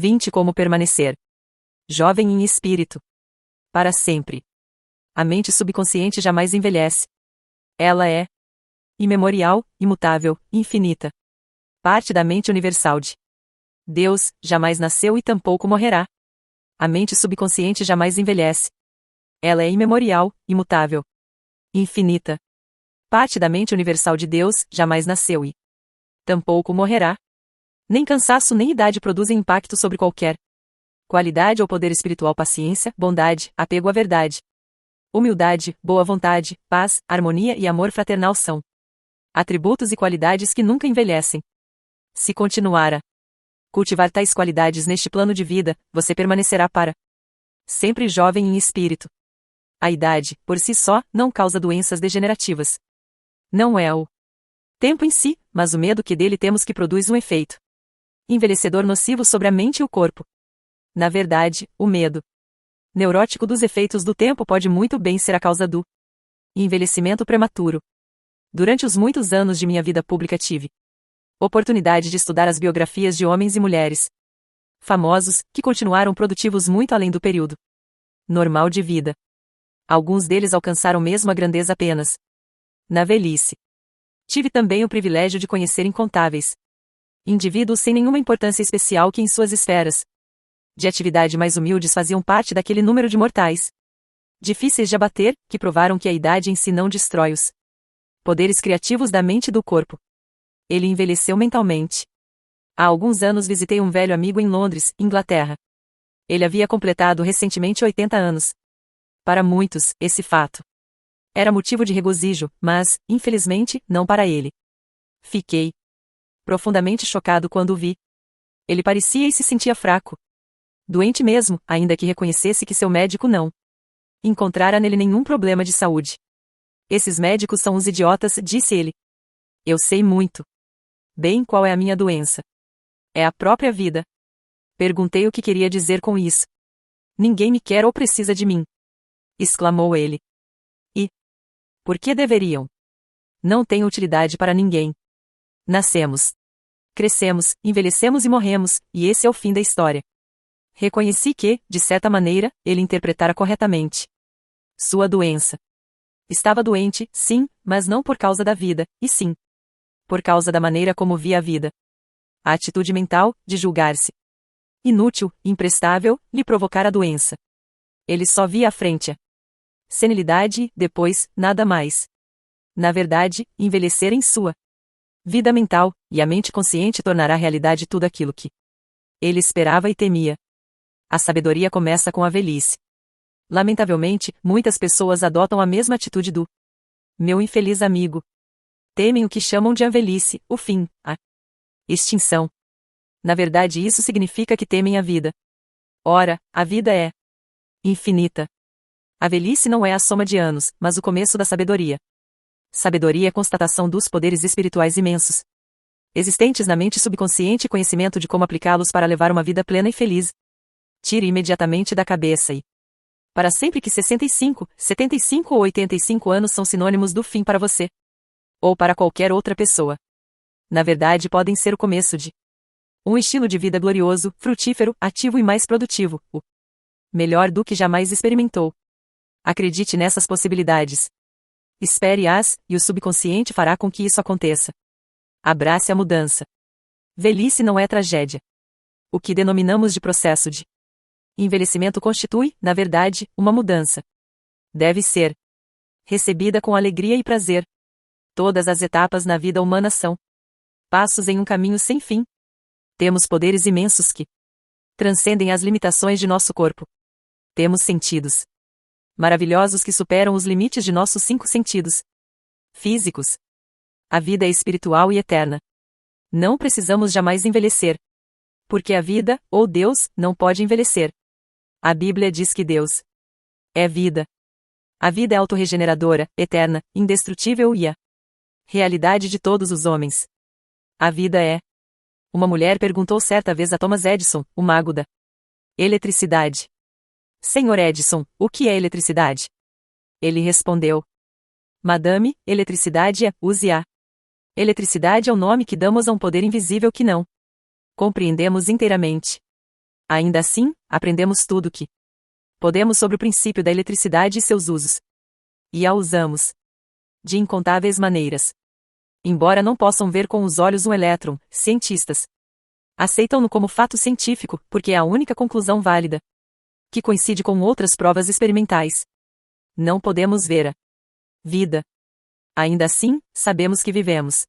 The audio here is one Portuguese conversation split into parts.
20 Como permanecer jovem em espírito para sempre. A mente subconsciente jamais envelhece. Ela é imemorial, imutável, infinita. Parte da mente universal de Deus, jamais nasceu e tampouco morrerá. A mente subconsciente jamais envelhece. Ela é imemorial, imutável, infinita. Parte da mente universal de Deus, jamais nasceu e tampouco morrerá. Nem cansaço nem idade produzem impacto sobre qualquer qualidade ou poder espiritual. Paciência, bondade, apego à verdade, humildade, boa vontade, paz, harmonia e amor fraternal são atributos e qualidades que nunca envelhecem. Se continuar a cultivar tais qualidades neste plano de vida, você permanecerá para sempre jovem em espírito. A idade, por si só, não causa doenças degenerativas. Não é o tempo em si, mas o medo que dele temos que produz um efeito envelhecedor nocivo sobre a mente e o corpo. Na verdade, o medo neurótico dos efeitos do tempo pode muito bem ser a causa do envelhecimento prematuro. Durante os muitos anos de minha vida pública tive oportunidade de estudar as biografias de homens e mulheres famosos, que continuaram produtivos muito além do período normal de vida. Alguns deles alcançaram mesmo a grandeza apenas na velhice. Tive também o privilégio de conhecer incontáveis indivíduos sem nenhuma importância especial que em suas esferas de atividade mais humildes faziam parte daquele número de mortais difíceis de abater, que provaram que a idade em si não destrói os poderes criativos da mente e do corpo. Ele envelheceu mentalmente. Há alguns anos visitei um velho amigo em Londres, Inglaterra. Ele havia completado recentemente 80 anos. Para muitos, esse fato era motivo de regozijo, mas, infelizmente, não para ele. Fiquei profundamente chocado quando o vi. Ele parecia e se sentia fraco. Doente mesmo, ainda que reconhecesse que seu médico não encontrara nele nenhum problema de saúde. Esses médicos são uns idiotas, disse ele. Eu sei muito bem qual é a minha doença. É a própria vida. Perguntei o que queria dizer com isso. Ninguém me quer ou precisa de mim, exclamou ele. E por que deveriam? Não tem utilidade para ninguém. Nascemos, crescemos, envelhecemos e morremos, e esse é o fim da história. Reconheci que, de certa maneira, ele interpretara corretamente sua doença. Estava doente, sim, mas não por causa da vida, e sim por causa da maneira como via a vida. A atitude mental, de julgar-se inútil, imprestável, lhe provocara a doença. Ele só via à frente a senilidade e, depois, nada mais. Na verdade, envelhecer em sua vida mental, e a mente consciente tornará realidade tudo aquilo que ele esperava e temia. A sabedoria começa com a velhice. Lamentavelmente, muitas pessoas adotam a mesma atitude do meu infeliz amigo. Temem o que chamam de a velhice, o fim, a extinção. Na verdade, isso significa que temem a vida. Ora, a vida é infinita. A velhice não é a soma de anos, mas o começo da sabedoria. Sabedoria é constatação dos poderes espirituais imensos existentes na mente subconsciente e conhecimento de como aplicá-los para levar uma vida plena e feliz. Tire imediatamente da cabeça e para sempre que 65, 75 ou 85 anos são sinônimos do fim para você. Ou para qualquer outra pessoa. Na verdade, podem ser o começo de um estilo de vida glorioso, frutífero, ativo e mais produtivo, o melhor do que jamais experimentou. Acredite nessas possibilidades. Espere-as, e o subconsciente fará com que isso aconteça. Abrace a mudança. Velhice não é tragédia. O que denominamos de processo de envelhecimento constitui, na verdade, uma mudança. Deve ser recebida com alegria e prazer. Todas as etapas na vida humana são passos em um caminho sem fim. Temos poderes imensos que transcendem as limitações de nosso corpo. Temos sentidos maravilhosos que superam os limites de nossos 5 sentidos físicos. A vida é espiritual e eterna. Não precisamos jamais envelhecer. Porque a vida, ou Deus, não pode envelhecer. A Bíblia diz que Deus é vida. A vida é autorregeneradora, eterna, indestrutível e a realidade de todos os homens. A vida é. Uma mulher perguntou certa vez a Thomas Edison, o mago da eletricidade. Senhor Edison, o que é eletricidade? Ele respondeu: Madame, eletricidade é, use-a. Eletricidade é o nome que damos a um poder invisível que não compreendemos inteiramente. Ainda assim, aprendemos tudo o que podemos sobre o princípio da eletricidade e seus usos. E a usamos de incontáveis maneiras. Embora não possam ver com os olhos um elétron, cientistas aceitam-no como fato científico, porque é a única conclusão válida, que coincide com outras provas experimentais. Não podemos ver a vida. Ainda assim, sabemos que vivemos.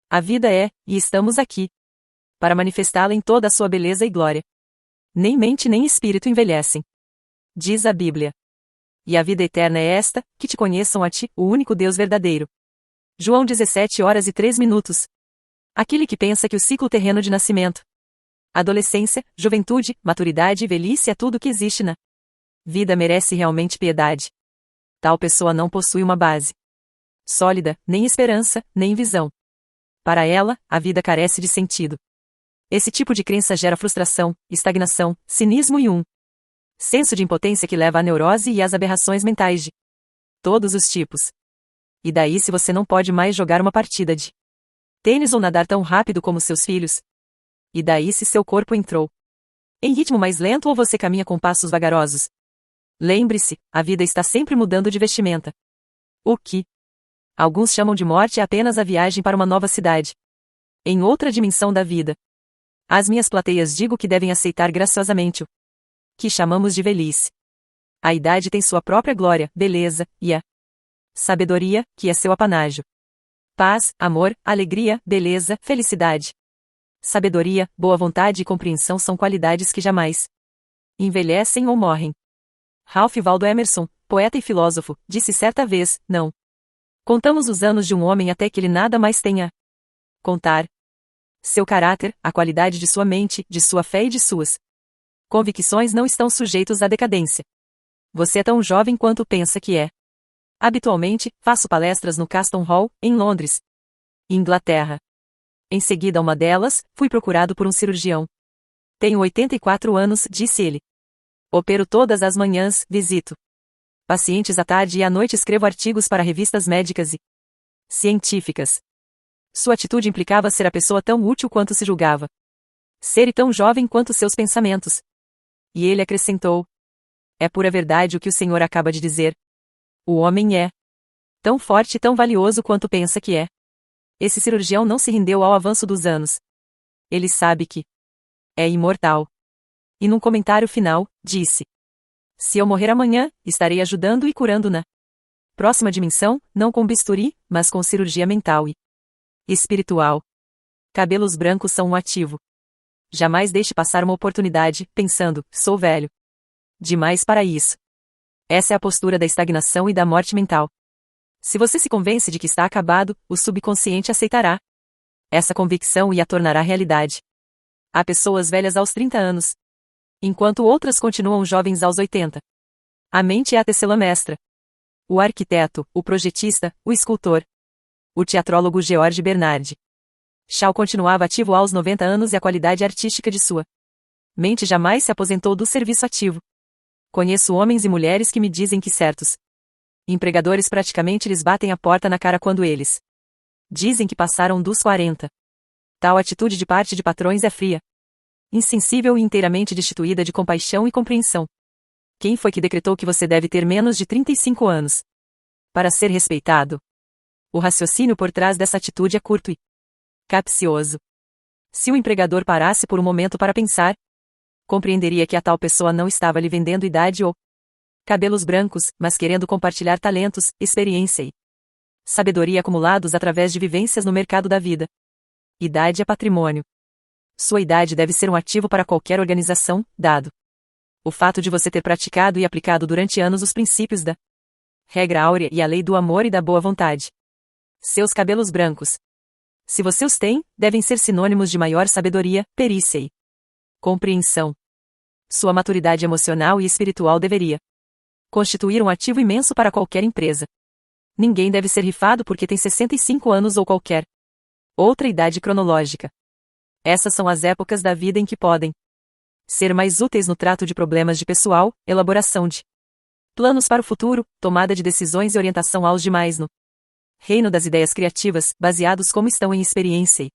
A vida é, e estamos aqui, para manifestá-la em toda a sua beleza e glória. Nem mente nem espírito envelhecem. Diz a Bíblia. E a vida eterna é esta, que te conheçam a ti, o único Deus verdadeiro. João 17h03. Aquele que pensa que o ciclo terreno de nascimento, adolescência, juventude, maturidade e velhice é tudo que existe na vida merece realmente piedade. Tal pessoa não possui uma base sólida, nem esperança, nem visão. Para ela, a vida carece de sentido. Esse tipo de crença gera frustração, estagnação, cinismo e um senso de impotência que leva à neurose e às aberrações mentais de todos os tipos. E daí se você não pode mais jogar uma partida de tênis ou nadar tão rápido como seus filhos? E daí se seu corpo entrou em ritmo mais lento ou você caminha com passos vagarosos? Lembre-se, a vida está sempre mudando de vestimenta. O que alguns chamam de morte é apenas a viagem para uma nova cidade. Em outra dimensão da vida. As minhas plateias digo que devem aceitar graciosamente o que chamamos de velhice. A idade tem sua própria glória, beleza, e a sabedoria, que é seu apanágio. Paz, amor, alegria, beleza, felicidade. Sabedoria, boa vontade e compreensão são qualidades que jamais envelhecem ou morrem. Ralph Waldo Emerson, poeta e filósofo, disse certa vez, não contamos os anos de um homem até que ele nada mais tenha a contar. Seu caráter, a qualidade de sua mente, de sua fé e de suas convicções não estão sujeitos à decadência. Você é tão jovem quanto pensa que é. Habitualmente, faço palestras no Caston Hall, em Londres, Inglaterra. Em seguida a uma delas, fui procurado por um cirurgião. Tenho 84 anos, disse ele. Opero todas as manhãs, visito pacientes à tarde e à noite, escrevo artigos para revistas médicas e científicas. Sua atitude implicava ser a pessoa tão útil quanto se julgava ser e tão jovem quanto seus pensamentos. E ele acrescentou: é pura verdade o que o senhor acaba de dizer. O homem é tão forte e tão valioso quanto pensa que é. Esse cirurgião não se rendeu ao avanço dos anos. Ele sabe que é imortal. E num comentário final, disse: se eu morrer amanhã, estarei ajudando e curando na próxima dimensão, não com bisturi, mas com cirurgia mental e espiritual. Cabelos brancos são um ativo. Jamais deixe passar uma oportunidade, pensando, sou velho demais para isso. Essa é a postura da estagnação e da morte mental. Se você se convence de que está acabado, o subconsciente aceitará essa convicção e a tornará realidade. Há pessoas velhas aos 30 anos, enquanto outras continuam jovens aos 80. A mente é a tecelã mestra. O arquiteto, o projetista, o escultor. O teatrólogo George Bernard Shaw continuava ativo aos 90 anos e a qualidade artística de sua mente jamais se aposentou do serviço ativo. Conheço homens e mulheres que me dizem que certos empregadores praticamente lhes batem a porta na cara quando eles dizem que passaram dos 40. Tal atitude de parte de patrões é fria, insensível e inteiramente destituída de compaixão e compreensão. Quem foi que decretou que você deve ter menos de 35 anos para ser respeitado? O raciocínio por trás dessa atitude é curto e capcioso. Se o empregador parasse por um momento para pensar, compreenderia que a tal pessoa não estava lhe vendendo idade ou cabelos brancos, mas querendo compartilhar talentos, experiência e sabedoria acumulados através de vivências no mercado da vida. Idade é patrimônio. Sua idade deve ser um ativo para qualquer organização, dado o fato de você ter praticado e aplicado durante anos os princípios da regra áurea e a lei do amor e da boa vontade. Seus cabelos brancos, se você os tem, devem ser sinônimos de maior sabedoria, perícia e compreensão. Sua maturidade emocional e espiritual deveria constituir um ativo imenso para qualquer empresa. Ninguém deve ser rifado porque tem 65 anos ou qualquer outra idade cronológica. Essas são as épocas da vida em que podem ser mais úteis no trato de problemas de pessoal, elaboração de planos para o futuro, tomada de decisões e orientação aos demais no reino das ideias criativas, baseados como estão em experiência e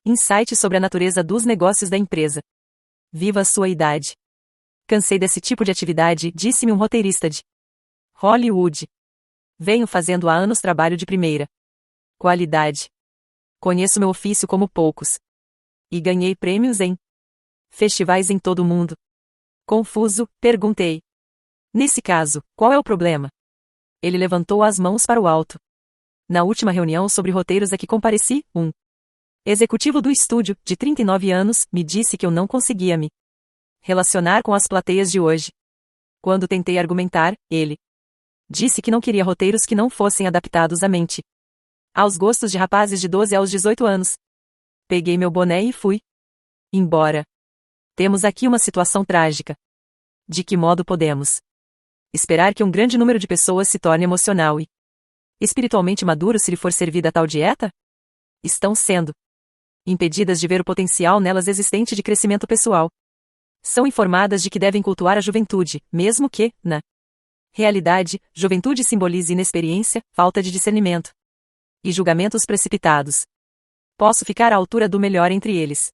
insight sobre a natureza dos negócios da empresa. Viva a sua idade. Cansei desse tipo de atividade, disse-me um roteirista de Hollywood. Venho fazendo há anos trabalho de primeira qualidade. Conheço meu ofício como poucos. E ganhei prêmios em festivais em todo o mundo. Confuso, perguntei. Nesse caso, qual é o problema? Ele levantou as mãos para o alto. Na última reunião sobre roteiros a que compareci, um executivo do estúdio, de 39 anos, me disse que eu não conseguia me relacionar com as plateias de hoje. Quando tentei argumentar, ele disse que não queria roteiros que não fossem adaptados à mente aos gostos de rapazes de 12 aos 18 anos. Peguei meu boné e fui embora. Temos aqui uma situação trágica. De que modo podemos esperar que um grande número de pessoas se torne emocional e espiritualmente maduro se lhe for servida tal dieta? Estão sendo impedidas de ver o potencial nelas existente de crescimento pessoal. São informadas de que devem cultuar a juventude, mesmo que, na realidade, juventude simbolize inexperiência, falta de discernimento e julgamentos precipitados. Posso ficar à altura do melhor entre eles.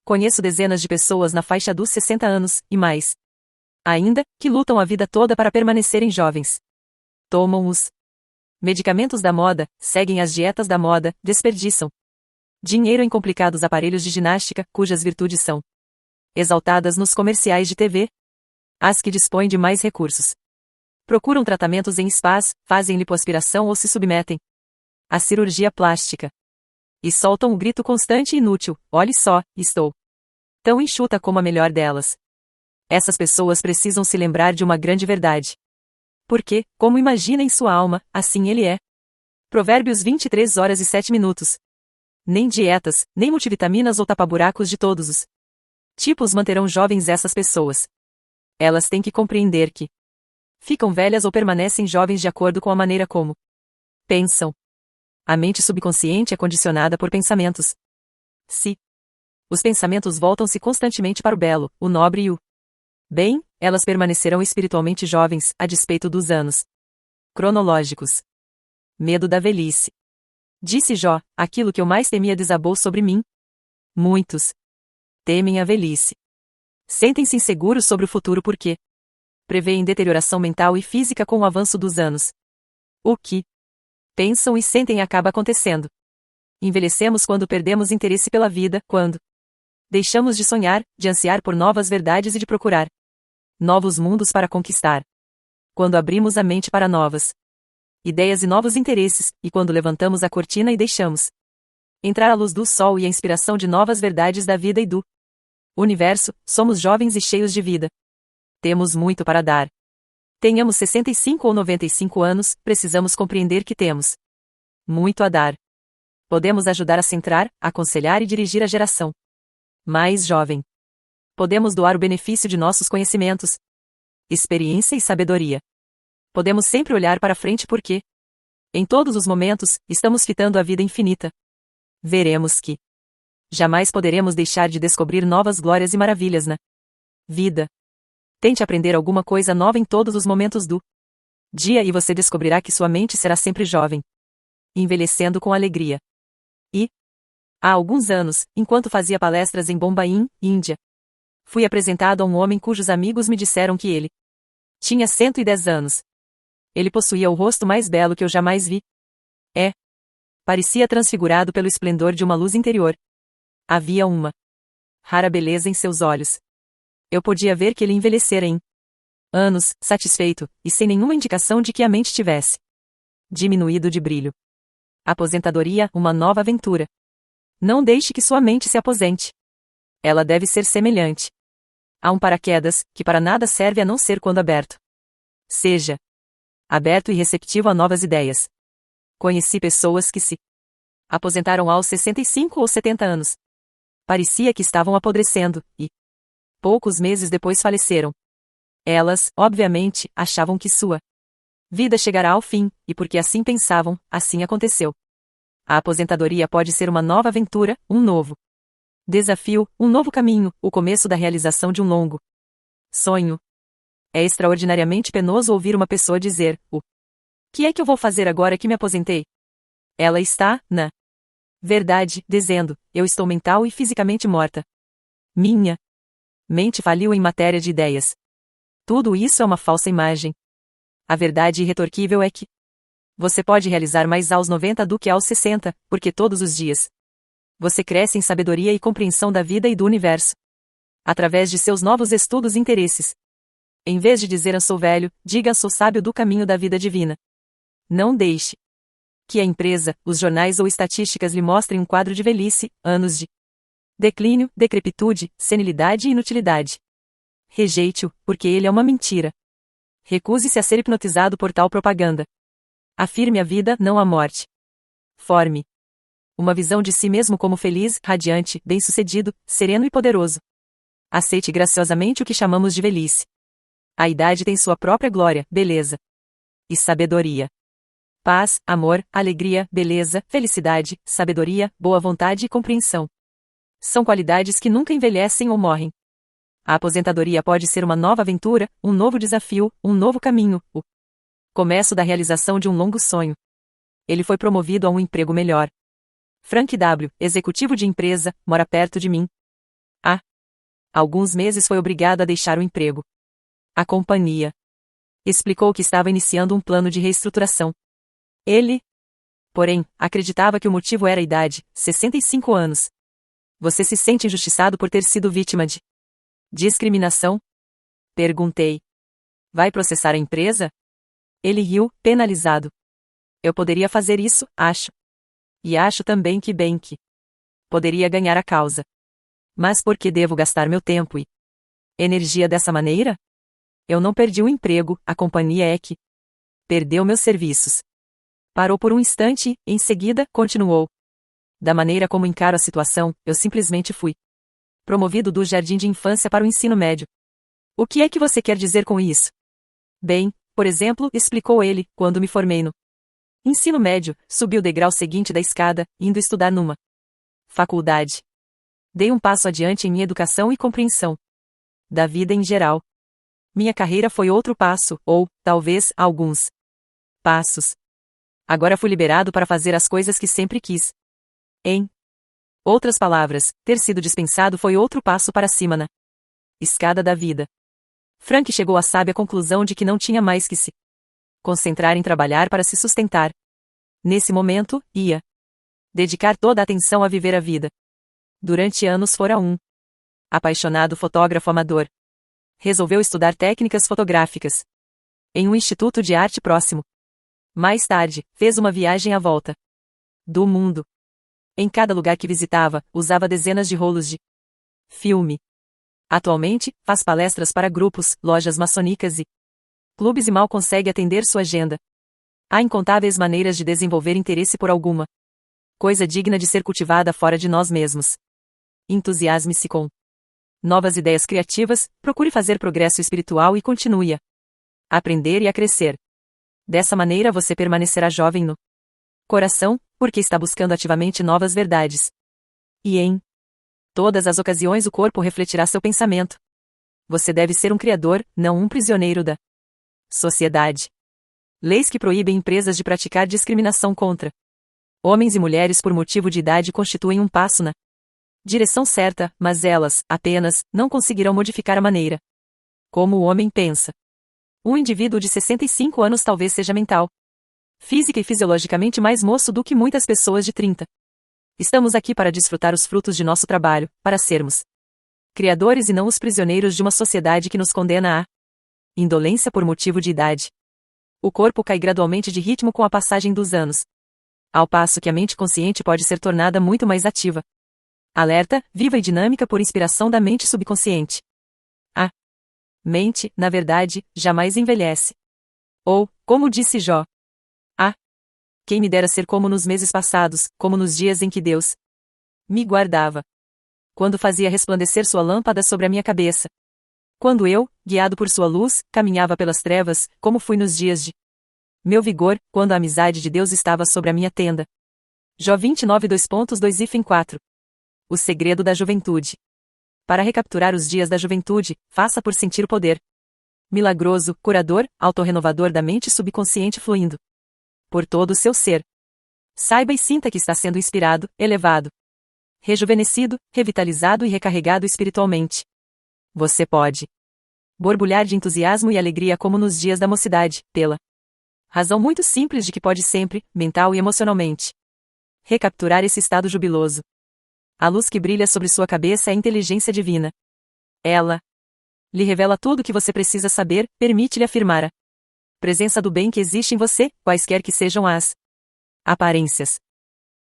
Conheço dezenas de pessoas na faixa dos 60 anos, e mais ainda, que lutam a vida toda para permanecerem jovens. Tomam os medicamentos da moda, seguem as dietas da moda, desperdiçam dinheiro em complicados aparelhos de ginástica, cujas virtudes são exaltadas nos comerciais de TV. As que dispõem de mais recursos procuram tratamentos em spas, fazem lipoaspiração ou se submetem à cirurgia plástica. E soltam um grito constante e inútil: olhe só, estou tão enxuta como a melhor delas. Essas pessoas precisam se lembrar de uma grande verdade. Porque, como imagina em sua alma, assim ele é. Provérbios 23h07. Nem dietas, nem multivitaminas ou tapa-buracos de todos os tipos manterão jovens essas pessoas. Elas têm que compreender que ficam velhas ou permanecem jovens de acordo com a maneira como pensam. A mente subconsciente é condicionada por pensamentos. Se os pensamentos voltam-se constantemente para o belo, o nobre e o bem, elas permanecerão espiritualmente jovens, a despeito dos anos cronológicos. Medo da velhice. Disse Jó: aquilo que eu mais temia desabou sobre mim. Muitos temem a velhice. Sentem-se inseguros sobre o futuro porque preveem deterioração mental e física com o avanço dos anos. O que pensam e sentem acaba acontecendo. Envelhecemos quando perdemos interesse pela vida, quando deixamos de sonhar, de ansiar por novas verdades e de procurar novos mundos para conquistar. Quando abrimos a mente para novas ideias e novos interesses, e quando levantamos a cortina e deixamos entrar a luz do sol e a inspiração de novas verdades da vida e do universo, somos jovens e cheios de vida. Temos muito para dar. Tenhamos 65 ou 95 anos, precisamos compreender que temos muito a dar. Podemos ajudar a centrar, aconselhar e dirigir a geração mais jovem. Podemos doar o benefício de nossos conhecimentos, experiência e sabedoria. Podemos sempre olhar para frente porque, em todos os momentos, estamos fitando a vida infinita. Veremos que jamais poderemos deixar de descobrir novas glórias e maravilhas na vida. Tente aprender alguma coisa nova em todos os momentos do dia e você descobrirá que sua mente será sempre jovem, envelhecendo com alegria. E, há alguns anos, enquanto fazia palestras em Bombaim, Índia, fui apresentado a um homem cujos amigos me disseram que ele tinha 110 anos. Ele possuía o rosto mais belo que eu jamais vi. Parecia transfigurado pelo esplendor de uma luz interior. Havia uma rara beleza em seus olhos. Eu podia ver que ele envelhecera em anos, satisfeito, e sem nenhuma indicação de que a mente tivesse diminuído de brilho. Aposentadoria, uma nova aventura. Não deixe que sua mente se aposente. Ela deve ser semelhante a um paraquedas, que para nada serve a não ser quando aberto. Seja aberto e receptivo a novas ideias. Conheci pessoas que se aposentaram aos 65 ou 70 anos. Parecia que estavam apodrecendo, e poucos meses depois faleceram. Elas, obviamente, achavam que sua vida chegará ao fim, e porque assim pensavam, assim aconteceu. A aposentadoria pode ser uma nova aventura, um novo desafio, um novo caminho, o começo da realização de um longo sonho. É extraordinariamente penoso ouvir uma pessoa dizer: o que é que eu vou fazer agora que me aposentei? Ela está, na verdade, dizendo: eu estou mental e fisicamente morta. Minha Mente faliu em matéria de ideias. Tudo isso é uma falsa imagem. A verdade irretorquível é que você pode realizar mais aos 90 do que aos 60, porque todos os dias você cresce em sabedoria e compreensão da vida e do universo. Através de seus novos estudos e interesses. Em vez de dizer eu sou velho, diga eu sou sábio do caminho da vida divina. Não deixe que a empresa, os jornais ou estatísticas lhe mostrem um quadro de velhice, anos de declínio, decrepitude, senilidade e inutilidade. Rejeite-o, porque ele é uma mentira. Recuse-se a ser hipnotizado por tal propaganda. Afirme a vida, não a morte. Forme uma visão de si mesmo como feliz, radiante, bem-sucedido, sereno e poderoso. Aceite graciosamente o que chamamos de velhice. A idade tem sua própria glória, beleza e sabedoria. Paz, amor, alegria, beleza, felicidade, sabedoria, boa vontade e compreensão. São qualidades que nunca envelhecem ou morrem. A aposentadoria pode ser uma nova aventura, um novo desafio, um novo caminho, o começo da realização de um longo sonho. Ele foi promovido a um emprego melhor. Frank W., executivo de empresa, mora perto de mim. Há alguns meses foi obrigado a deixar o emprego. A companhia explicou que estava iniciando um plano de reestruturação. Ele, porém, acreditava que o motivo era a idade, 65 anos. Você se sente injustiçado por ter sido vítima de discriminação? Perguntei. Vai processar a empresa? Ele riu, penalizado. Eu poderia fazer isso, acho. E acho também que bem que poderia ganhar a causa. Mas por que devo gastar meu tempo e energia dessa maneira? Eu não perdi o emprego, a companhia é que perdeu meus serviços. Parou por um instante e, em seguida, continuou. Da maneira como encaro a situação, eu simplesmente fui promovido do jardim de infância para o ensino médio. O que é que você quer dizer com isso? Bem, por exemplo, explicou ele, quando me formei no ensino médio, subi o degrau seguinte da escada, indo estudar numa faculdade. Dei um passo adiante em minha educação e compreensão da vida em geral. Minha carreira foi outro passo, ou, talvez, alguns passos. Agora fui liberado para fazer as coisas que sempre quis. Em outras palavras, ter sido dispensado foi outro passo para cima na escada da vida. Frank chegou à sábia conclusão de que não tinha mais que se concentrar em trabalhar para se sustentar. Nesse momento, ia dedicar toda a atenção a viver a vida. Durante anos fora um apaixonado fotógrafo amador. Resolveu estudar técnicas fotográficas em um instituto de arte próximo. Mais tarde, fez uma viagem à volta do mundo. Em cada lugar que visitava, usava dezenas de rolos de filme. Atualmente, faz palestras para grupos, lojas maçônicas e clubes e mal consegue atender sua agenda. Há incontáveis maneiras de desenvolver interesse por alguma coisa digna de ser cultivada fora de nós mesmos. Entusiasme-se com novas ideias criativas, procure fazer progresso espiritual e continue a aprender e a crescer. Dessa maneira você permanecerá jovem no coração, porque está buscando ativamente novas verdades. E em todas as ocasiões o corpo refletirá seu pensamento. Você deve ser um criador, não um prisioneiro da sociedade. Leis que proíbem empresas de praticar discriminação contra homens e mulheres por motivo de idade constituem um passo na direção certa, mas elas, apenas, não conseguirão modificar a maneira como o homem pensa. Um indivíduo de 65 anos talvez seja mental, física e fisiologicamente mais moço do que muitas pessoas de 30. Estamos aqui para desfrutar os frutos de nosso trabalho, para sermos criadores e não os prisioneiros de uma sociedade que nos condena à indolência por motivo de idade. O corpo cai gradualmente de ritmo com a passagem dos anos, ao passo que a mente consciente pode ser tornada muito mais ativa, alerta, viva e dinâmica por inspiração da mente subconsciente. A mente, na verdade, jamais envelhece. Ou, como disse Jó, quem me dera ser como nos meses passados, como nos dias em que Deus me guardava. Quando fazia resplandecer sua lâmpada sobre a minha cabeça. Quando eu, guiado por sua luz, caminhava pelas trevas, como fui nos dias de meu vigor, quando a amizade de Deus estava sobre a minha tenda. Jó 29:2-4. O segredo da juventude. Para recapturar os dias da juventude, faça por sentir o poder milagroso, curador, autorrenovador da mente subconsciente fluindo por todo o seu ser. Saiba e sinta que está sendo inspirado, elevado, rejuvenescido, revitalizado e recarregado espiritualmente. Você pode borbulhar de entusiasmo e alegria como nos dias da mocidade, pela razão muito simples de que pode sempre, mental e emocionalmente, recapturar esse estado jubiloso. A luz que brilha sobre sua cabeça é a inteligência divina. Ela lhe revela tudo o que você precisa saber, permite-lhe afirmar a presença do bem que existe em você, quaisquer que sejam as aparências.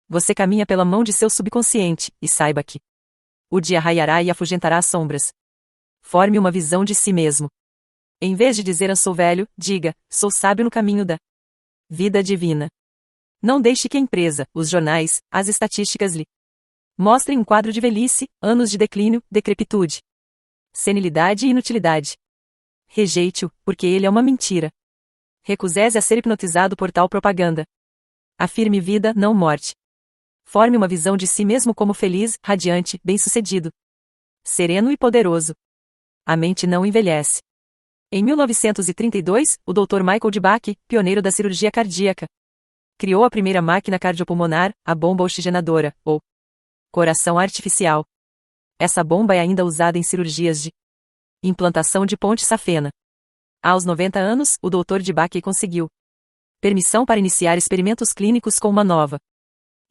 Você caminha pela mão de seu subconsciente, e saiba que o dia raiará e afugentará as sombras. Forme uma visão de si mesmo. Em vez de dizer sou velho, diga, sou sábio no caminho da vida divina. Não deixe que a empresa, os jornais, as estatísticas lhe mostrem um quadro de velhice, anos de declínio, decrepitude, senilidade e inutilidade. Rejeite-o, porque ele é uma mentira. Recuse-se a ser hipnotizado por tal propaganda. Afirme vida, não morte. Forme uma visão de si mesmo como feliz, radiante, bem-sucedido, sereno e poderoso. A mente não envelhece. Em 1932, o Dr. Michael de Bach, pioneiro da cirurgia cardíaca, criou a primeira máquina cardiopulmonar, a bomba oxigenadora, ou coração artificial. Essa bomba é ainda usada em cirurgias de implantação de ponte safena. Aos 90 anos, o Dr. de Bach conseguiu permissão para iniciar experimentos clínicos com uma nova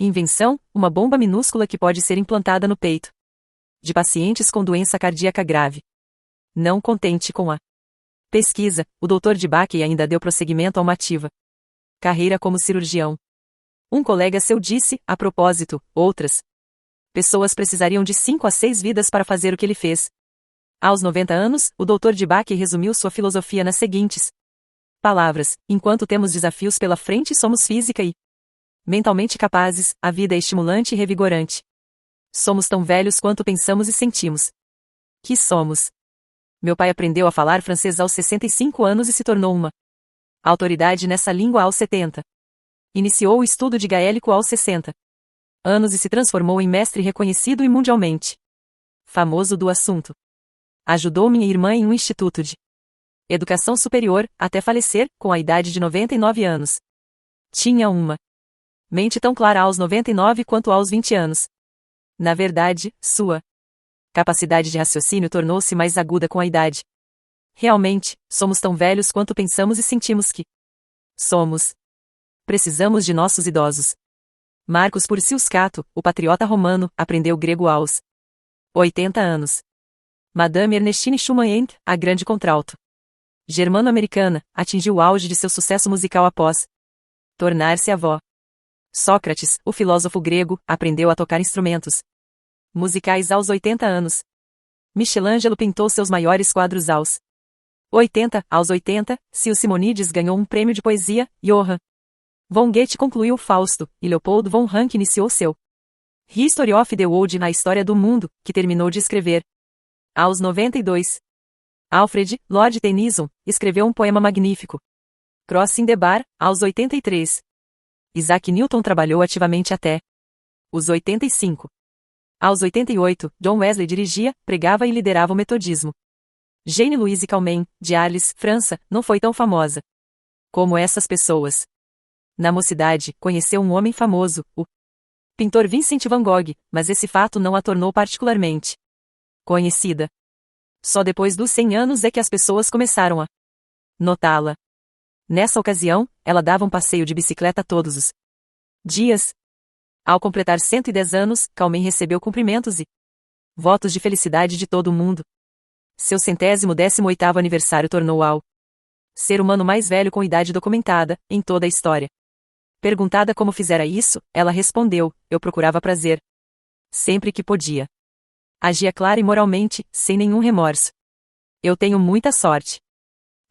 invenção, uma bomba minúscula que pode ser implantada no peito de pacientes com doença cardíaca grave. Não contente com a pesquisa, o Dr. de Bach ainda deu prosseguimento a uma ativa carreira como cirurgião. Um colega seu disse, a propósito, outras pessoas precisariam de 5 a 6 vidas para fazer o que ele fez. Aos 90 anos, o Dr. de Bach resumiu sua filosofia nas seguintes palavras: enquanto temos desafios pela frente, somos física e mentalmente capazes, a vida é estimulante e revigorante. Somos tão velhos quanto pensamos e sentimos que somos. Meu pai aprendeu a falar francês aos 65 anos e se tornou uma autoridade nessa língua aos 70. Iniciou o estudo de gaélico aos 60 anos e se transformou em mestre reconhecido e mundialmente famoso do assunto. Ajudou minha irmã em um instituto de educação superior, até falecer, com a idade de 99 anos. Tinha uma mente tão clara aos 99 quanto aos 20 anos. Na verdade, sua capacidade de raciocínio tornou-se mais aguda com a idade. Realmente, somos tão velhos quanto pensamos e sentimos que somos. Precisamos de nossos idosos. Marcus Porcius Cato, o patriota romano, aprendeu grego aos 80 anos. Madame Ernestine Schumann, a grande contralto germano-americana, atingiu o auge de seu sucesso musical após tornar-se avó. Sócrates, o filósofo grego, aprendeu a tocar instrumentos musicais aos 80 anos. Michelangelo pintou seus maiores quadros aos 80. Aos 80, Cio Simonides ganhou um prêmio de poesia, Johann von Goethe concluiu Fausto, e Leopold von Ranke iniciou seu History of the World, na história do mundo, que terminou de escrever aos 92. Alfred, Lord Tennyson, escreveu um poema magnífico, Crossing the Bar, aos 83. Isaac Newton trabalhou ativamente até os 85. Aos 88, John Wesley dirigia, pregava e liderava o metodismo. Jane Louise Calment, de Arles, França, não foi tão famosa como essas pessoas. Na mocidade, conheceu um homem famoso, o pintor Vincent van Gogh, mas esse fato não a tornou particularmente conhecida. Só depois dos 100 anos é que as pessoas começaram a notá-la. Nessa ocasião, ela dava um passeio de bicicleta todos os dias. Ao completar 110 anos, Calment recebeu cumprimentos e votos de felicidade de todo o mundo. Seu 118º aniversário tornou ao ser humano mais velho com idade documentada, em toda a história. Perguntada como fizera isso, ela respondeu: eu procurava prazer sempre que podia. Agia clara e moralmente, sem nenhum remorso. Eu tenho muita sorte.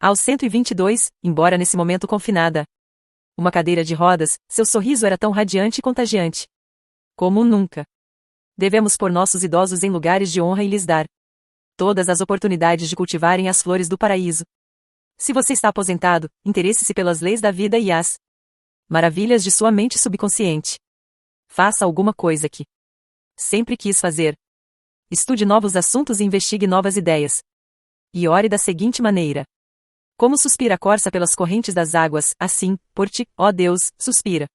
Aos 122, embora nesse momento confinada a uma cadeira de rodas, seu sorriso era tão radiante e contagiante como nunca. Devemos pôr nossos idosos em lugares de honra e lhes dar todas as oportunidades de cultivarem as flores do paraíso. Se você está aposentado, interesse-se pelas leis da vida e as maravilhas de sua mente subconsciente. Faça alguma coisa que sempre quis fazer. Estude novos assuntos e investigue novas ideias. E ore da seguinte maneira: como suspira a corça pelas correntes das águas, assim, por ti, ó Deus, suspira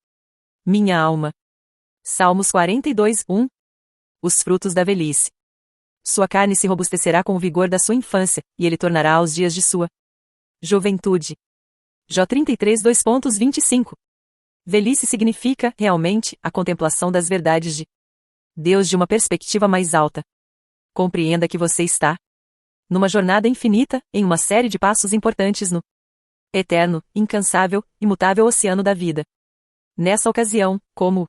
minha alma. Salmos 42:1. Os frutos da velhice. Sua carne se robustecerá com o vigor da sua infância, e ele tornará aos dias de sua juventude. Jó 33, 2.25. Velhice significa, realmente, a contemplação das verdades de Deus de uma perspectiva mais alta. Compreenda que você está numa jornada infinita, em uma série de passos importantes no eterno, incansável, imutável oceano da vida. Nessa ocasião, como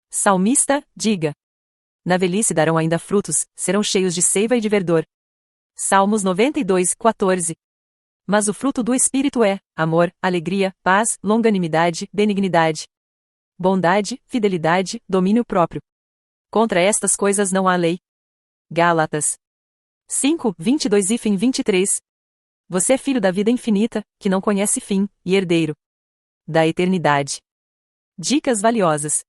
salmista, diga: na velhice darão ainda frutos, serão cheios de seiva e de verdor. Salmos 92, 14. Mas o fruto do Espírito é amor, alegria, paz, longanimidade, benignidade, bondade, fidelidade, domínio próprio. Contra estas coisas não há lei. Gálatas 5, 22 e 23. Você é filho da vida infinita, que não conhece fim, e herdeiro da eternidade. Dicas valiosas.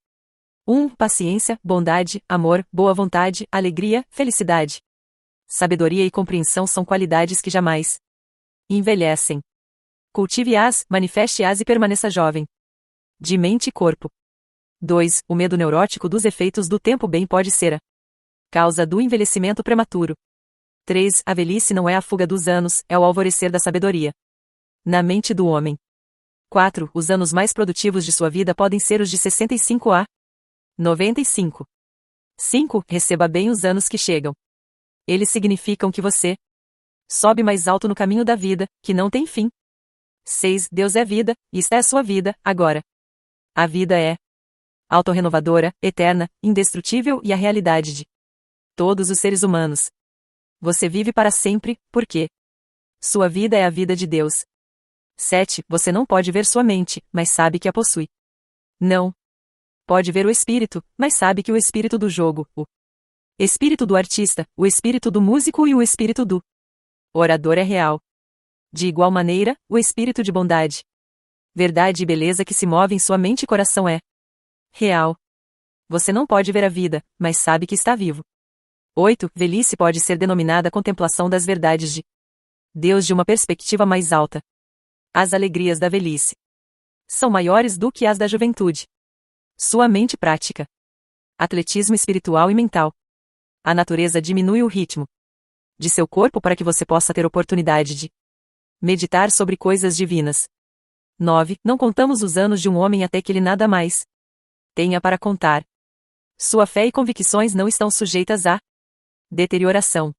1. Paciência, bondade, amor, boa vontade, alegria, felicidade. Sabedoria e compreensão são qualidades que jamais envelhecem. Cultive-as, manifeste-as e permaneça jovem. De mente e corpo. 2. O medo neurótico dos efeitos do tempo bem pode ser a causa do envelhecimento prematuro. 3. A velhice não é a fuga dos anos, é o alvorecer da sabedoria na mente do homem. 4. Os anos mais produtivos de sua vida podem ser os de 65 a 95. 5. Receba bem os anos que chegam. Eles significam que você sobe mais alto no caminho da vida, que não tem fim. 6. Deus é vida, e esta é a sua vida, agora. A vida é autorrenovadora, eterna, indestrutível e a realidade de todos os seres humanos. Você vive para sempre, porque sua vida é a vida de Deus. 7. Você não pode ver sua mente, mas sabe que a possui. Não pode ver o espírito, mas sabe que o espírito do jogo, o espírito do artista, o espírito do músico e o espírito do orador é real. De igual maneira, o espírito de bondade, verdade e beleza que se move em sua mente e coração é real. Você não pode ver a vida, mas sabe que está vivo. 8. Velhice pode ser denominada a contemplação das verdades de Deus de uma perspectiva mais alta. As alegrias da velhice são maiores do que as da juventude. Sua mente prática. Atletismo espiritual e mental. A natureza diminui o ritmo de seu corpo para que você possa ter oportunidade de meditar sobre coisas divinas. 9. Não contamos os anos de um homem até que ele nada mais tenha para contar. Sua fé e convicções não estão sujeitas a deterioração.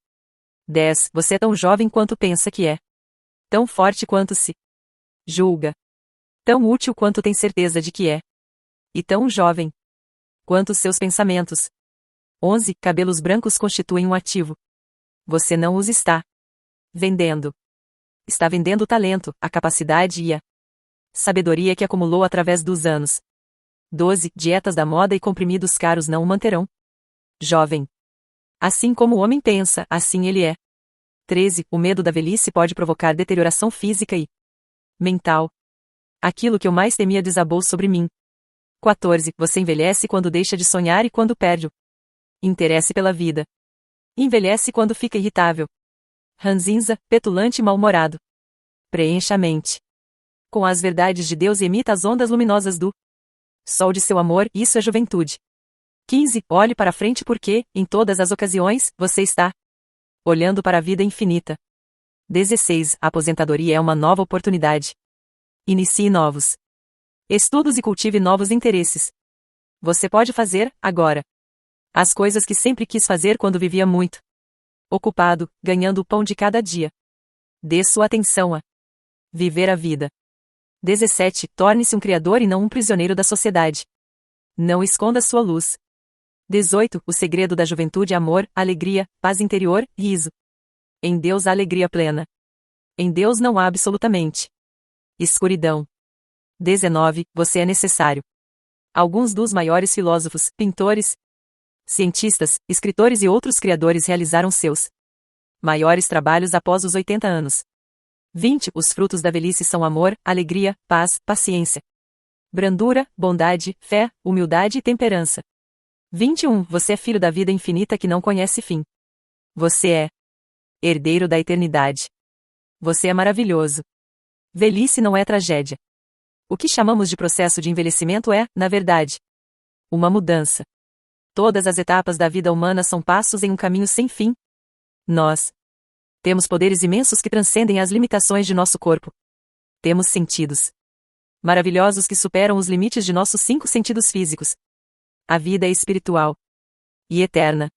10. Você é tão jovem quanto pensa que é. Tão forte quanto se julga. Tão útil quanto tem certeza de que é. E tão jovem quanto seus pensamentos. 11. Cabelos brancos constituem um ativo. Você não os está vendendo. Está vendendo o talento, a capacidade e a sabedoria que acumulou através dos anos. 12. Dietas da moda e comprimidos caros não o manterão jovem. Assim como o homem pensa, assim ele é. 13. O medo da velhice pode provocar deterioração física e mental. Aquilo que eu mais temia desabou sobre mim. 14. Você envelhece quando deixa de sonhar e quando perde o interesse pela vida. Envelhece quando fica irritável, ranzinza, petulante e mal-humorado. Preencha a mente com as verdades de Deus e emita as ondas luminosas do sol de seu amor, isso é juventude. 15. Olhe para frente porque, em todas as ocasiões, você está olhando para a vida infinita. 16. A aposentadoria é uma nova oportunidade. Inicie novos estudos e cultive novos interesses. Você pode fazer, agora, as coisas que sempre quis fazer quando vivia muito ocupado, ganhando o pão de cada dia. Dê sua atenção a viver a vida. 17. Torne-se um criador e não um prisioneiro da sociedade. Não esconda sua luz. 18. O segredo da juventude é amor, alegria, paz interior, riso. Em Deus há alegria plena. Em Deus não há absolutamente escuridão. 19. Você é necessário. Alguns dos maiores filósofos, pintores, cientistas, escritores e outros criadores realizaram seus maiores trabalhos após os 80 anos. 20. Os frutos da velhice são amor, alegria, paz, paciência, brandura, bondade, fé, humildade e temperança. 21. Você é filho da vida infinita que não conhece fim. Você é herdeiro da eternidade. Você é maravilhoso. Velhice não é tragédia. O que chamamos de processo de envelhecimento é, na verdade, uma mudança. Todas as etapas da vida humana são passos em um caminho sem fim, Nós temos poderes imensos que transcendem as limitações de nosso corpo. Temos sentidos maravilhosos que superam os limites de nossos 5 sentidos físicos. A vida é espiritual e eterna.